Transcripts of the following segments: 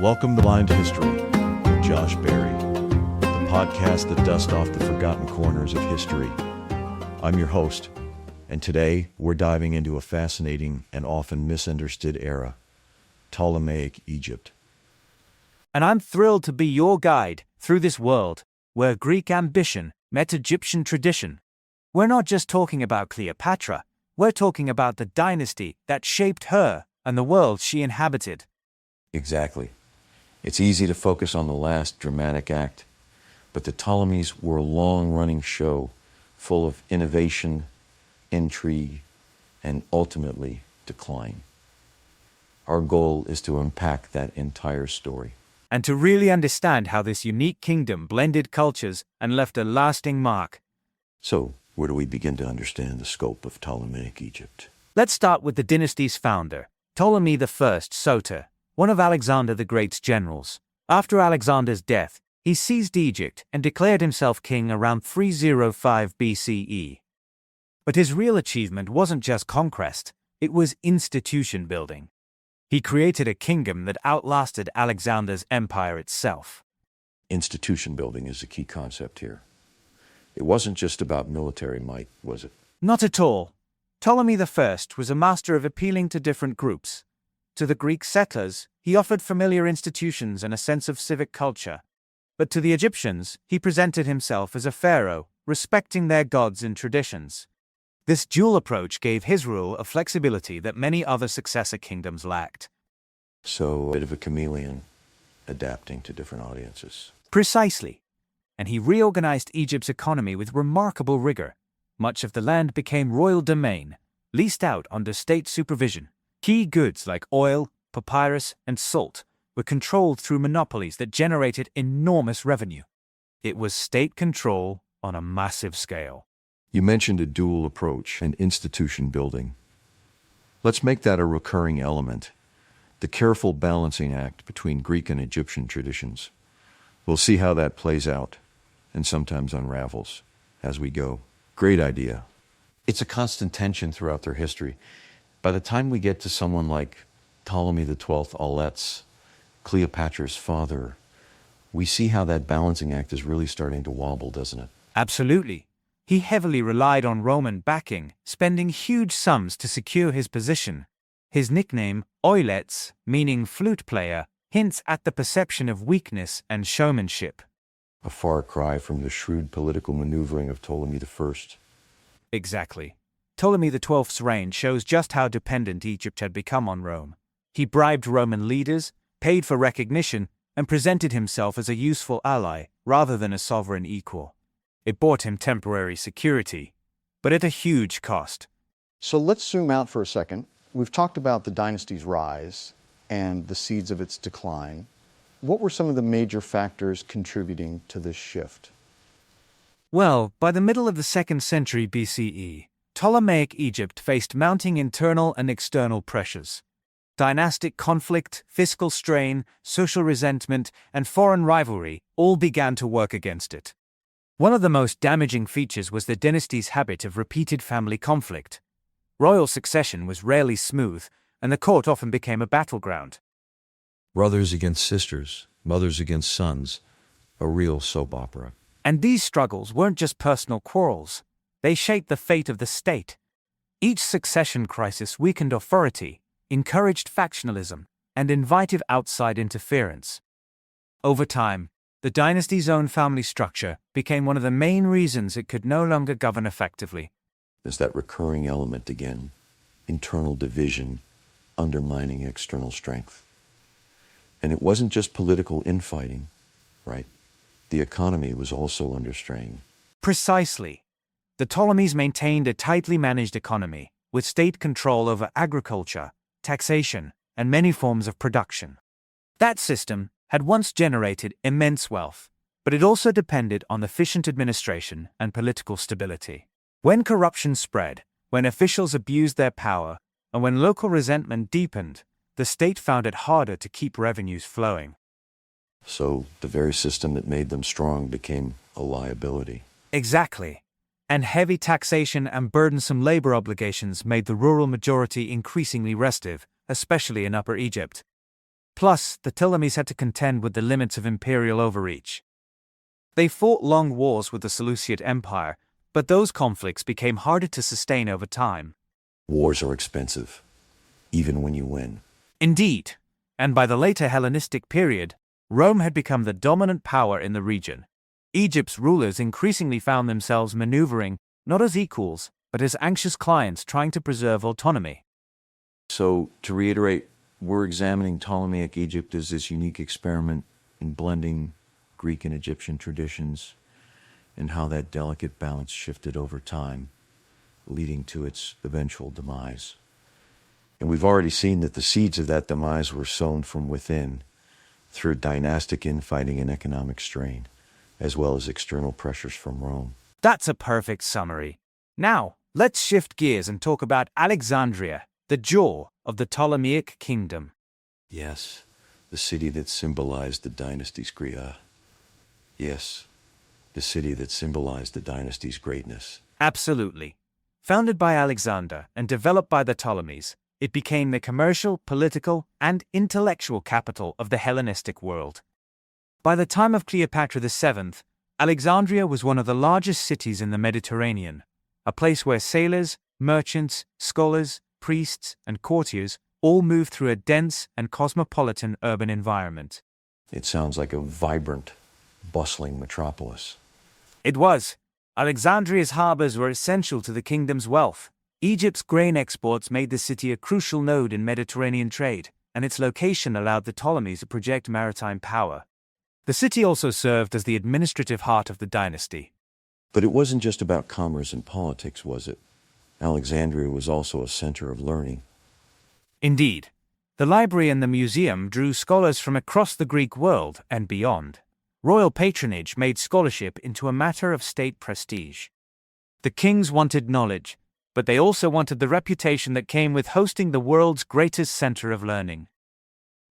Welcome to Blind History with Josh Berry, the podcast that dusts off the forgotten corners of history. I'm your host, and today we're diving into a fascinating and often misunderstood era, Ptolemaic Egypt. And I'm thrilled to be your guide through this world where Greek ambition met Egyptian tradition. We're not just talking about Cleopatra, we're talking about the dynasty that shaped her and the world she inhabited. Exactly. It's easy to focus on the last dramatic act, but the Ptolemies were a long-running show full of innovation, intrigue, and ultimately decline. Our goal is to unpack that entire story. And to really understand how this unique kingdom blended cultures and left a lasting mark. So, where do we begin to understand the scope of Ptolemaic Egypt? Let's start with the dynasty's founder, Ptolemy I Soter, one of Alexander the Great's generals. After Alexander's death, he seized Egypt and declared himself king around 305 BCE. But his real achievement wasn't just conquest, it was institution building. He created a kingdom that outlasted Alexander's empire itself. Institution building is the key concept here. It wasn't just about military might, was it? Not at all. Ptolemy I was a master of appealing to different groups. To the Greek settlers, he offered familiar institutions and a sense of civic culture. But to the Egyptians, he presented himself as a pharaoh, respecting their gods and traditions. This dual approach gave his rule a flexibility that many other successor kingdoms lacked. So, a bit of a chameleon, adapting to different audiences. Precisely. And he reorganized Egypt's economy with remarkable rigor. Much of the land became royal domain, leased out under state supervision. Key goods like oil, papyrus, and salt were controlled through monopolies that generated enormous revenue. It was state control on a massive scale. You mentioned a dual approach and institution building. Let's make that a recurring element, the careful balancing act between Greek and Egyptian traditions. We'll see how that plays out, and sometimes unravels, as we go. Great idea. It's a constant tension throughout their history. By the time we get to someone like Ptolemy XII Auletes, Cleopatra's father, we see how that balancing act is really starting to wobble, doesn't it? Absolutely. He heavily relied on Roman backing, spending huge sums to secure his position. His nickname, Auletes, meaning flute player, hints at the perception of weakness and showmanship. A far cry from the shrewd political maneuvering of Ptolemy I. Exactly. Ptolemy XII's reign shows just how dependent Egypt had become on Rome. He bribed Roman leaders, paid for recognition, and presented himself as a useful ally rather than a sovereign equal. It bought him temporary security, but at a huge cost. So let's zoom out for a second. We've talked about the dynasty's rise and the seeds of its decline. What were some of the major factors contributing to this shift? Well, by the middle of the 2nd century BCE, Ptolemaic Egypt faced mounting internal and external pressures. Dynastic conflict, fiscal strain, social resentment, and foreign rivalry all began to work against it. One of the most damaging features was the dynasty's habit of repeated family conflict. Royal succession was rarely smooth, and the court often became a battleground. Brothers against sisters, mothers against sons, a real soap opera. And these struggles weren't just personal quarrels. They shaped the fate of the state. Each succession crisis weakened authority, encouraged factionalism, and invited outside interference. Over time, the dynasty's own family structure became one of the main reasons it could no longer govern effectively. There's that recurring element again, internal division, undermining external strength. And it wasn't just political infighting, right? The economy was also under strain. Precisely. The Ptolemies maintained a tightly managed economy, with state control over agriculture, taxation, and many forms of production. That system had once generated immense wealth, but it also depended on efficient administration and political stability. When corruption spread, when officials abused their power, and when local resentment deepened, the state found it harder to keep revenues flowing. So the very system that made them strong became a liability. Exactly. And heavy taxation and burdensome labor obligations made the rural majority increasingly restive, especially in Upper Egypt. Plus, the Ptolemies had to contend with the limits of imperial overreach. They fought long wars with the Seleucid Empire, but those conflicts became harder to sustain over time. Wars are expensive, even when you win. Indeed, and by the later Hellenistic period, Rome had become the dominant power in the region. Egypt's rulers increasingly found themselves maneuvering not as equals, but as anxious clients trying to preserve autonomy. So, to reiterate, we're examining Ptolemaic Egypt as this unique experiment in blending Greek and Egyptian traditions and how that delicate balance shifted over time, leading to its eventual demise. And we've already seen that the seeds of that demise were sown from within through dynastic infighting and economic strain, as well as external pressures from Rome. That's a perfect summary. Now, let's shift gears and talk about Alexandria, the jaw of the Ptolemaic kingdom. Yes, the city that symbolized the dynasty's Yes, the city that symbolized the dynasty's greatness. Absolutely. Founded by Alexander and developed by the Ptolemies, it became the commercial, political, and intellectual capital of the Hellenistic world. By the time of Cleopatra VII, Alexandria was one of the largest cities in the Mediterranean, a place where sailors, merchants, scholars, priests, and courtiers all moved through a dense and cosmopolitan urban environment. It sounds like a vibrant, bustling metropolis. It was. Alexandria's harbors were essential to the kingdom's wealth. Egypt's grain exports made the city a crucial node in Mediterranean trade, and its location allowed the Ptolemies to project maritime power. The city also served as the administrative heart of the dynasty. But it wasn't just about commerce and politics, was it? Alexandria was also a center of learning. Indeed, the library and the museum drew scholars from across the Greek world and beyond. Royal patronage made scholarship into a matter of state prestige. The kings wanted knowledge, but they also wanted the reputation that came with hosting the world's greatest center of learning.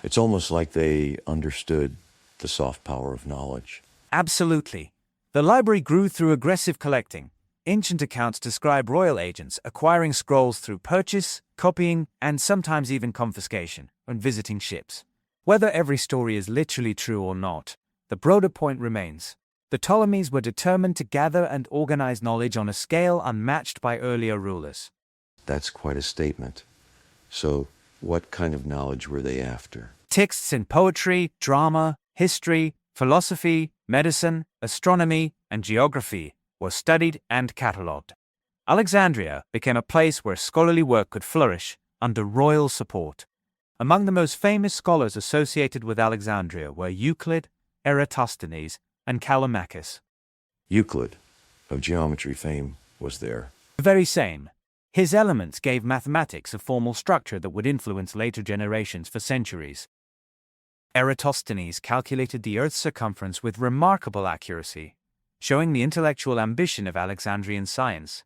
It's almost like they understood the soft power of knowledge. Absolutely. The library grew through aggressive collecting. Ancient accounts describe royal agents acquiring scrolls through purchase, copying, and sometimes even confiscation when visiting ships. Whether every story is literally true or not, the broader point remains. The Ptolemies were determined to gather and organize knowledge on a scale unmatched by earlier rulers. That's quite a statement. So, what kind of knowledge were they after? Texts in poetry, drama, history, philosophy, medicine, astronomy, and geography were studied and catalogued. Alexandria became a place where scholarly work could flourish under royal support. Among the most famous scholars associated with Alexandria were Euclid, Eratosthenes, and Callimachus. Euclid, of geometry fame, was there. The very same. His Elements gave mathematics a formal structure that would influence later generations for centuries. Eratosthenes calculated the Earth's circumference with remarkable accuracy, showing the intellectual ambition of Alexandrian science.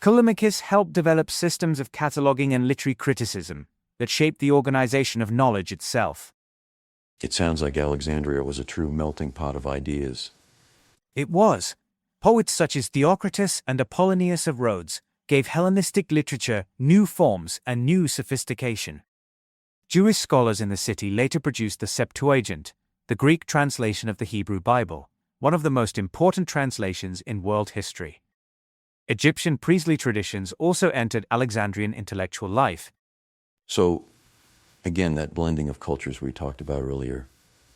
Callimachus helped develop systems of cataloging and literary criticism that shaped the organization of knowledge itself. It sounds like Alexandria was a true melting pot of ideas. It was. Poets such as Theocritus and Apollonius of Rhodes gave Hellenistic literature new forms and new sophistication. Jewish scholars in the city later produced the Septuagint, the Greek translation of the Hebrew Bible, one of the most important translations in world history. Egyptian priestly traditions also entered Alexandrian intellectual life. So, again, that blending of cultures we talked about earlier,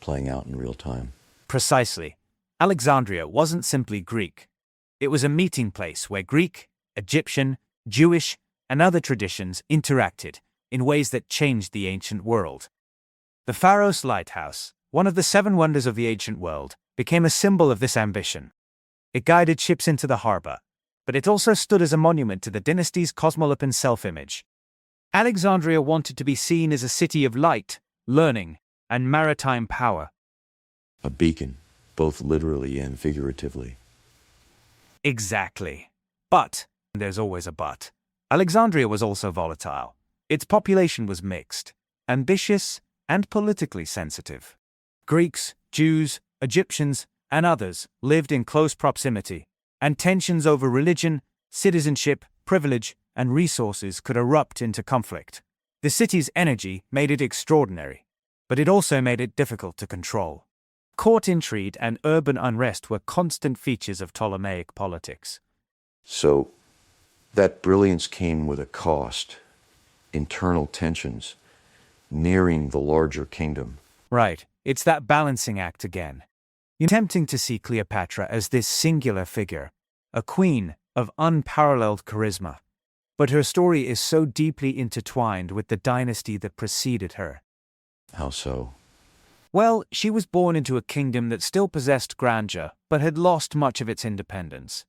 playing out in real time. Precisely. Alexandria wasn't simply Greek. It was a meeting place where Greek, Egyptian, Jewish, and other traditions interacted in ways that changed the ancient world. The Pharos Lighthouse, one of the 7 wonders of the ancient world, became a symbol of this ambition. It guided ships into the harbor, but it also stood as a monument to the dynasty's cosmopolitan self-image. Alexandria wanted to be seen as a city of light, learning, and maritime power. A beacon, both literally and figuratively. Exactly. But, and there's always a but, Alexandria was also volatile. Its population was mixed, ambitious, and politically sensitive. Greeks, Jews, Egyptians, and others lived in close proximity, and tensions over religion, citizenship, privilege, and resources could erupt into conflict. The city's energy made it extraordinary. but it also made it difficult to control. Court intrigue and urban unrest were constant features of Ptolemaic politics. So, that brilliance came with a cost, internal tensions, nearing the larger kingdom. Right, it's that balancing act again. It's tempting to see Cleopatra as this singular figure, a queen of unparalleled charisma. But her story is so deeply intertwined with the dynasty that preceded her. How so? Well, she was born into a kingdom that still possessed grandeur, but had lost much of its independence.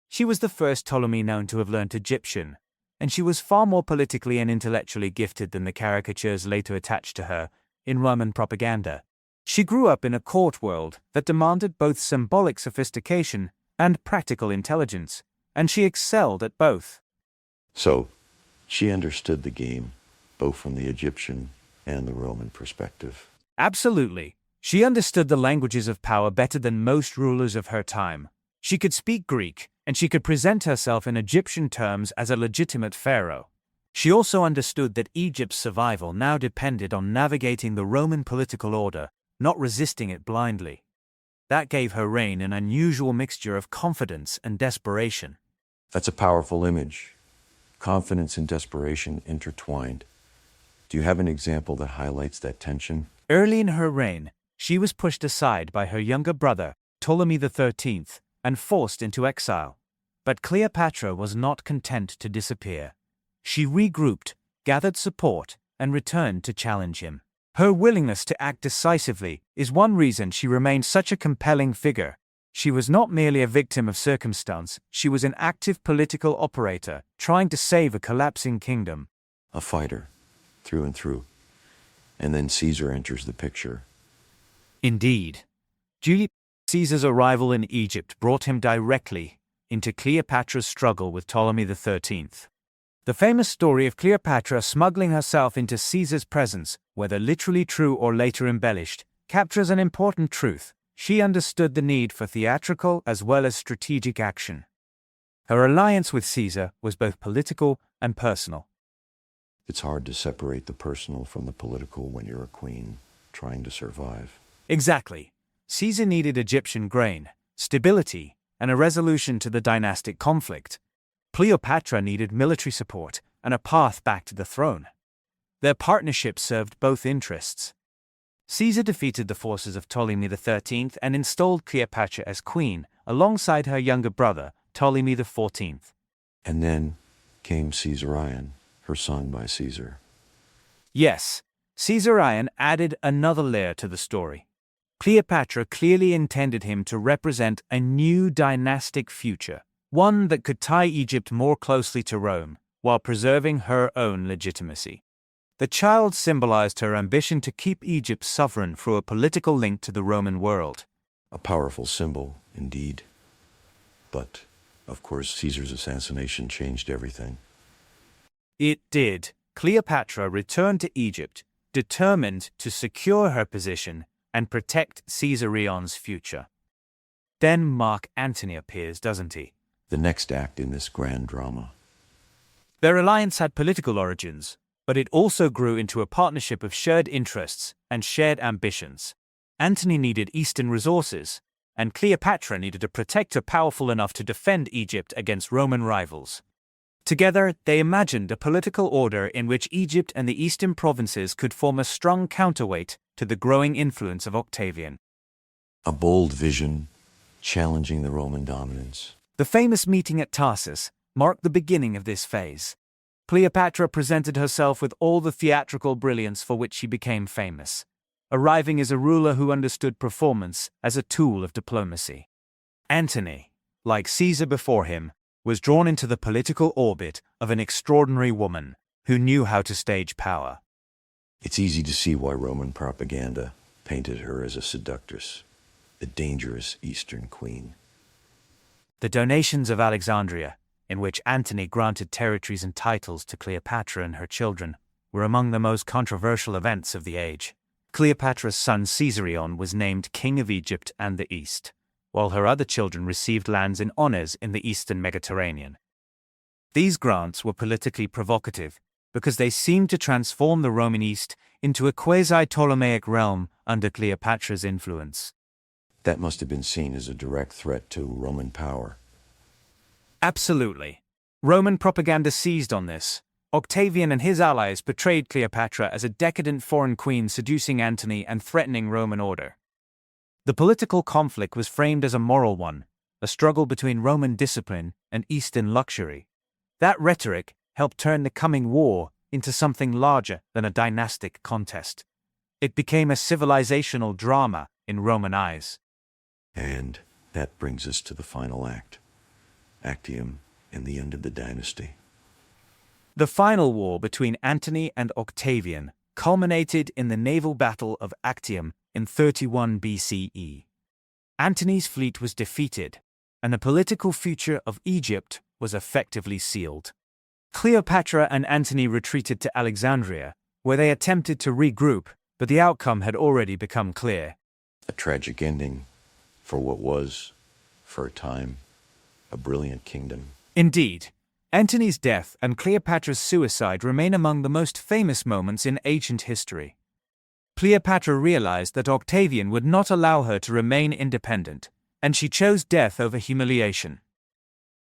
She was the first Ptolemy known to have learnt Egyptian, and she was far more politically and intellectually gifted than the caricatures later attached to her in Roman propaganda. She grew up in a court world that demanded both symbolic sophistication and practical intelligence, and she excelled at both. So, she understood the game, both from the Egyptian and the Roman perspective. Absolutely. She understood the languages of power better than most rulers of her time. She could speak Greek, and she could present herself in Egyptian terms as a legitimate pharaoh. She also understood that Egypt's survival now depended on navigating the Roman political order, not resisting it blindly. That gave her reign an unusual mixture of confidence and desperation. That's a powerful image. Confidence and desperation intertwined. Do you have an example that highlights that tension? Early in her reign, she was pushed aside by her younger brother, Ptolemy XIII, and forced into exile. But Cleopatra was not content to disappear. She regrouped, gathered support, and returned to challenge him. Her willingness to act decisively is one reason she remained such a compelling figure. She was not merely a victim of circumstance, she was an active political operator, trying to save a collapsing kingdom. A fighter, through and through. And then Caesar enters the picture. Indeed. Julius Caesar's arrival in Egypt brought him directly into Cleopatra's struggle with Ptolemy XIII. The famous story of Cleopatra smuggling herself into Caesar's presence, whether literally true or later embellished, captures an important truth. She understood the need for theatrical as well as strategic action. Her alliance with Caesar was both political and personal. It's hard to separate the personal from the political when you're a queen trying to survive. Exactly. Caesar needed Egyptian grain, stability, and a resolution to the dynastic conflict. Cleopatra needed military support and a path back to the throne. Their partnership served both interests. Caesar defeated the forces of Ptolemy XIII and installed Cleopatra as queen, alongside her younger brother, Ptolemy XIV. And then came Caesarion, her son by Caesar. Yes, Caesarion added another layer to the story. Cleopatra clearly intended him to represent a new dynastic future, one that could tie Egypt more closely to Rome, while preserving her own legitimacy. The child symbolized her ambition to keep Egypt sovereign through a political link to the Roman world. A powerful symbol, indeed. But, of course, Caesar's assassination changed everything. It did. Cleopatra returned to Egypt, determined to secure her position and protect Caesarion's future. Then Mark Antony appears, doesn't he? The next act in this grand drama. Their alliance had political origins, but it also grew into a partnership of shared interests and shared ambitions. Antony needed Eastern resources, and Cleopatra needed a protector powerful enough to defend Egypt against Roman rivals. Together, they imagined a political order in which Egypt and the eastern provinces could form a strong counterweight to the growing influence of Octavian. A bold vision, challenging the Roman dominance. The famous meeting at Tarsus marked the beginning of this phase. Cleopatra presented herself with all the theatrical brilliance for which she became famous, arriving as a ruler who understood performance as a tool of diplomacy. Antony, like Caesar before him, was drawn into the political orbit of an extraordinary woman who knew how to stage power. It's easy to see why Roman propaganda painted her as a seductress, a dangerous Eastern queen. The donations of Alexandria, in which Antony granted territories and titles to Cleopatra and her children, were among the most controversial events of the age. Cleopatra's son Caesarion was named King of Egypt and the East, while her other children received lands and honors in the eastern Mediterranean. These grants were politically provocative, because they seemed to transform the Roman East into a quasi-Ptolemaic realm under Cleopatra's influence. That must have been seen as a direct threat to Roman power. Absolutely. Roman propaganda seized on this. Octavian and his allies portrayed Cleopatra as a decadent foreign queen seducing Antony and threatening Roman order. The political conflict was framed as a moral one, a struggle between Roman discipline and Eastern luxury. That rhetoric helped turn the coming war into something larger than a dynastic contest. It became a civilizational drama in Roman eyes. And that brings us to the final act, Actium and the end of the dynasty. The final war between Antony and Octavian culminated in the naval battle of Actium in 31 BCE. Antony's fleet was defeated, and the political future of Egypt was effectively sealed. Cleopatra and Antony retreated to Alexandria, where they attempted to regroup, but the outcome had already become clear. A tragic ending for what was, for a time, a brilliant kingdom. Indeed, Antony's death and Cleopatra's suicide remain among the most famous moments in ancient history. Cleopatra realized that Octavian would not allow her to remain independent, and she chose death over humiliation.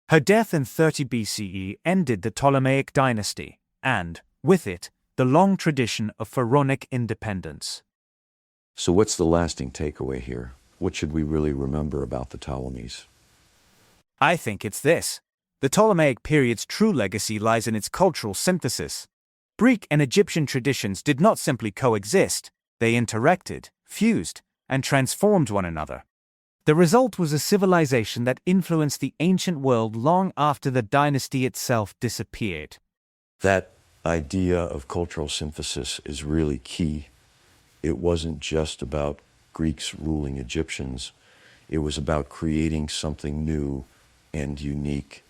Her death in 30 BCE ended the Ptolemaic dynasty, and, with it, the long tradition of pharaonic independence. So what's the lasting takeaway here? What should we really remember about the Ptolemies? I think it's this. The Ptolemaic period's true legacy lies in its cultural synthesis. Greek and Egyptian traditions did not simply coexist, they interacted, fused, and transformed one another. The result was a civilization that influenced the ancient world long after the dynasty itself disappeared. That idea of cultural synthesis is really key. It wasn't just about Greeks ruling Egyptians. It was about creating something new and unique.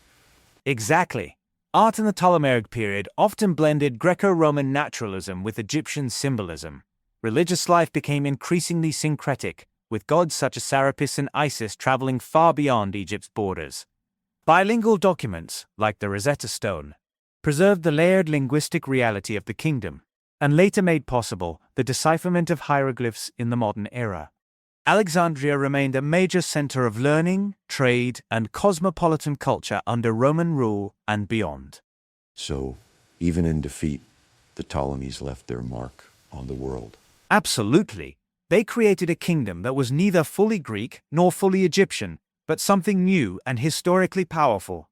Exactly. Art in the Ptolemaic period often blended Greco-Roman naturalism with Egyptian symbolism. Religious life became increasingly syncretic, with gods such as Serapis and Isis traveling far beyond Egypt's borders. Bilingual documents, like the Rosetta Stone, preserved the layered linguistic reality of the kingdom, and later made possible the decipherment of hieroglyphs in the modern era. Alexandria remained a major center of learning, trade, and cosmopolitan culture under Roman rule and beyond. So, even in defeat, the Ptolemies left their mark on the world. Absolutely. They created a kingdom that was neither fully Greek nor fully Egyptian, but something new and historically powerful.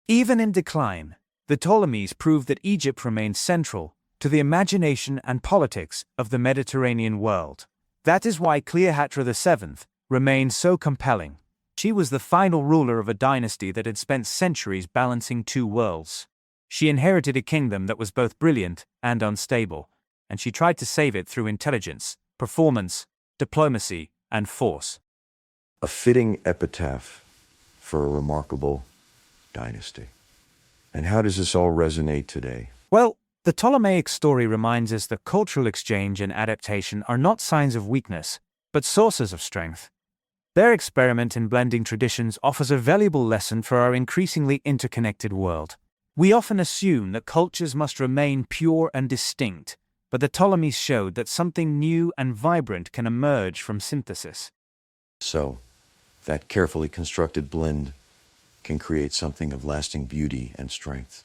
Even in decline, the Ptolemies proved that Egypt remained central to the imagination and politics of the Mediterranean world. That is why Cleopatra VII remained so compelling. She was the final ruler of a dynasty that had spent centuries balancing two worlds. She inherited a kingdom that was both brilliant and unstable, and she tried to save it through intelligence, performance, diplomacy, and force. A fitting epitaph for a remarkable dynasty. And how does this all resonate today? Well, the Ptolemaic story reminds us that cultural exchange and adaptation are not signs of weakness, but sources of strength. Their experiment in blending traditions offers a valuable lesson for our increasingly interconnected world. We often assume that cultures must remain pure and distinct, but the Ptolemies showed that something new and vibrant can emerge from synthesis. So, that carefully constructed blend can create something of lasting beauty and strength,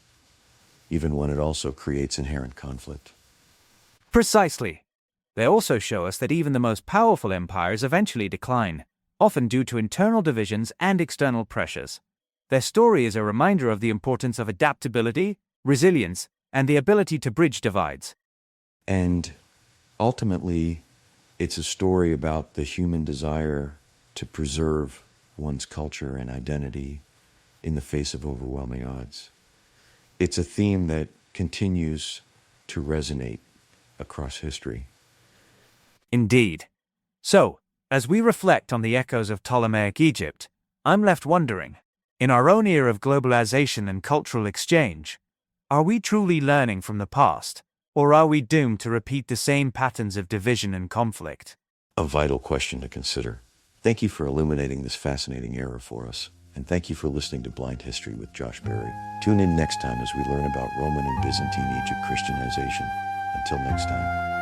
even when it also creates inherent conflict. Precisely. They also show us that even the most powerful empires eventually decline, often due to internal divisions and external pressures. Their story is a reminder of the importance of adaptability, resilience, and the ability to bridge divides. And ultimately, it's a story about the human desire to preserve one's culture and identity in the face of overwhelming odds. It's a theme that continues to resonate across history. Indeed. So, as we reflect on the echoes of Ptolemaic Egypt, I'm left wondering, in our own era of globalization and cultural exchange, are we truly learning from the past, or are we doomed to repeat the same patterns of division and conflict? A vital question to consider. Thank you for illuminating this fascinating era for us. and thank you for listening to Blind History with Josh Berry. Tune in next time as we learn about Roman and Byzantine Egypt Christianization. Until next time.